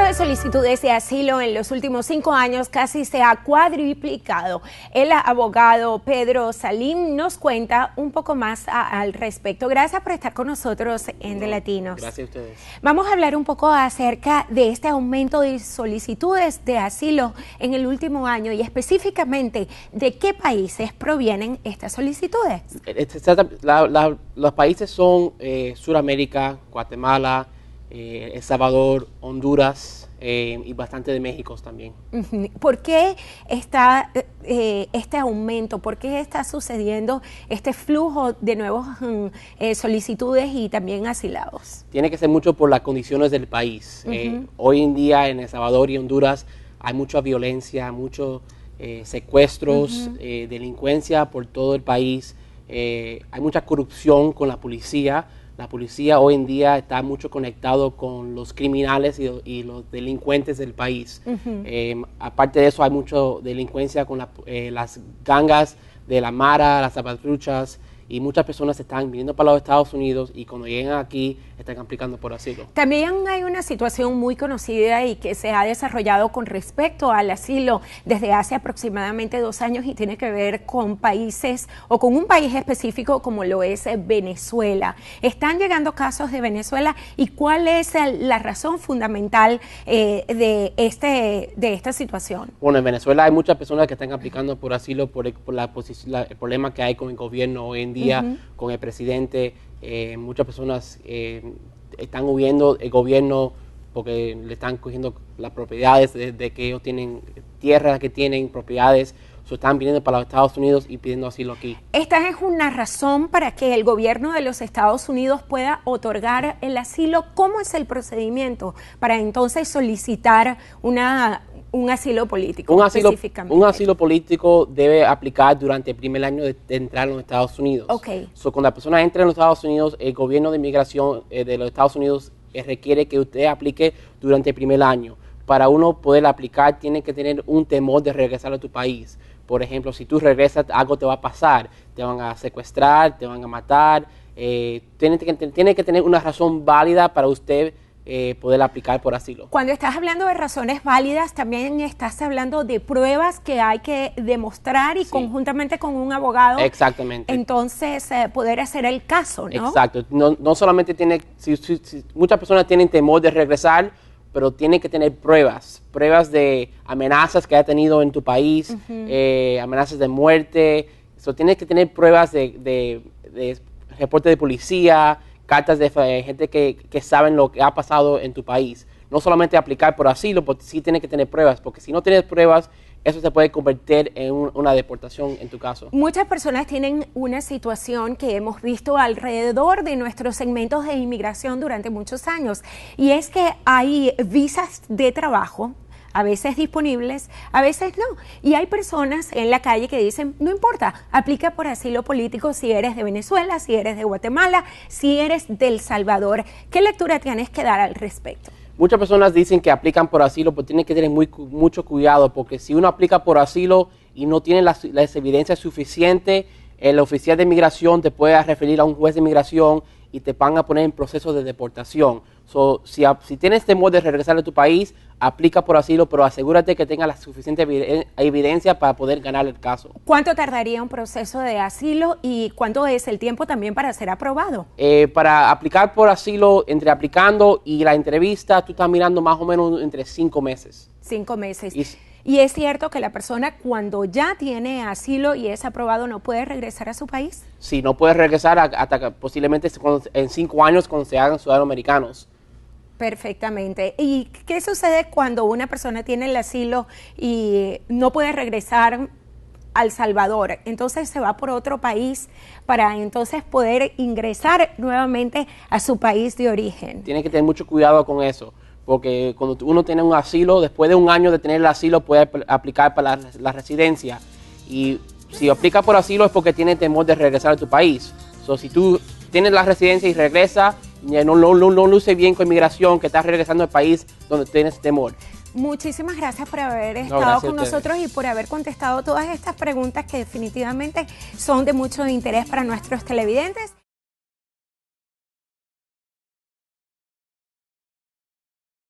de solicitudes de asilo en los últimos 5 años casi se ha cuadriplicado. El abogado Pedro Salim nos cuenta un poco más al respecto. Gracias por estar con nosotros en The Latinos. Gracias a ustedes. Vamos a hablar un poco acerca de este aumento de solicitudes de asilo en el último año y específicamente de qué países provienen estas solicitudes. Los países son Sudamérica, Guatemala, El Salvador, Honduras y bastante de México también. ¿Por qué está este aumento? ¿Por qué está sucediendo este flujo de nuevos solicitudes y también asilados? Tiene que ser mucho por las condiciones del país. Hoy en día en El Salvador y Honduras hay mucha violencia, muchos secuestros, delincuencia por todo el país. Hay mucha corrupción con la policía. La policía hoy en día está mucho conectado con los criminales y los delincuentes del país. Aparte de eso, hay mucha delincuencia con las gangas de la Mara, las Salvatruchas, y muchas personas están viniendo para los Estados Unidos y cuando llegan aquí están aplicando por asilo. También hay una situación muy conocida y que se ha desarrollado con respecto al asilo desde hace aproximadamente 2 años y tiene que ver con países o con un país específico como lo es Venezuela. Están llegando casos de Venezuela y ¿cuál es la razón fundamental de esta situación? Bueno, en Venezuela hay muchas personas que están aplicando por asilo por el problema que hay con el gobierno hoy en día, con el presidente. Muchas personas están huyendo el gobierno porque le están cogiendo las propiedades de que ellos tienen, tierras que tienen, propiedades. Están viniendo para los Estados Unidos y pidiendo asilo aquí. ¿Esta es una razón para que el gobierno de los Estados Unidos pueda otorgar el asilo? ¿Cómo es el procedimiento para entonces solicitar un asilo político? Un asilo político debe aplicar durante el primer año de entrar en los Estados Unidos. Okay. Cuando la persona entra en los Estados Unidos, el gobierno de inmigración de los Estados Unidos requiere que usted aplique durante el primer año. Para uno poder aplicar, tiene que tener un temor de regresar a tu país. Por ejemplo, si tú regresas, algo te va a pasar. Te van a secuestrar, te van a matar. Tiene que tener una razón válida para usted poder aplicar por asilo. Cuando estás hablando de razones válidas, también estás hablando de pruebas que hay que demostrar y conjuntamente con un abogado. Exactamente. Entonces, poder hacer el caso, ¿no? Exacto. No solamente si muchas personas tienen temor de regresar, pero tiene que tener pruebas de amenazas que ha tenido en tu país, amenazas de muerte. Tienes que tener pruebas de reporte de policía, cartas de gente que saben lo que ha pasado en tu país. No solamente aplicar por asilo, pero sí tienes que tener pruebas, porque si no tienes pruebas, eso se puede convertir en una deportación en tu caso. Muchas personas tienen una situación que hemos visto alrededor de nuestros segmentos de inmigración durante muchos años, y es que hay visas de trabajo, a veces disponibles, a veces no. Y hay personas en la calle que dicen, no importa, aplica por asilo político si eres de Venezuela, si eres de Guatemala, si eres de El Salvador. ¿Qué lectura tienes que dar al respecto? Muchas personas dicen que aplican por asilo, pero tienen que tener mucho cuidado, porque si uno aplica por asilo y no tiene las evidencias suficientes, el oficial de inmigración te puede referir a un juez de inmigración y te van a poner en proceso de deportación. Si tienes temor de regresar a tu país, aplica por asilo, pero asegúrate que tengas la suficiente evidencia para poder ganar el caso. ¿Cuánto tardaría un proceso de asilo y cuánto es el tiempo también para ser aprobado? Para aplicar por asilo, entre aplicando y la entrevista, tú estás mirando más o menos entre 5 meses. 5 meses. ¿Y es cierto que la persona cuando ya tiene asilo y es aprobado no puede regresar a su país? Sí, no puede regresar hasta posiblemente en 5 años cuando se hagan ciudadanos americanos. Perfectamente. ¿Y qué sucede cuando una persona tiene el asilo y no puede regresar a El Salvador? Entonces se va por otro país para entonces poder ingresar nuevamente a su país de origen. Tiene que tener mucho cuidado con eso, porque cuando uno tiene un asilo, después de 1 año de tener el asilo, puede aplicar para la residencia. Y si aplica por asilo es porque tiene temor de regresar a tu país. Si tú tienes la residencia y regresas, no luce bien con inmigración que estás regresando al país donde tienes temor. Muchísimas gracias por haber estado con nosotros y por haber contestado todas estas preguntas que definitivamente son de mucho interés para nuestros televidentes.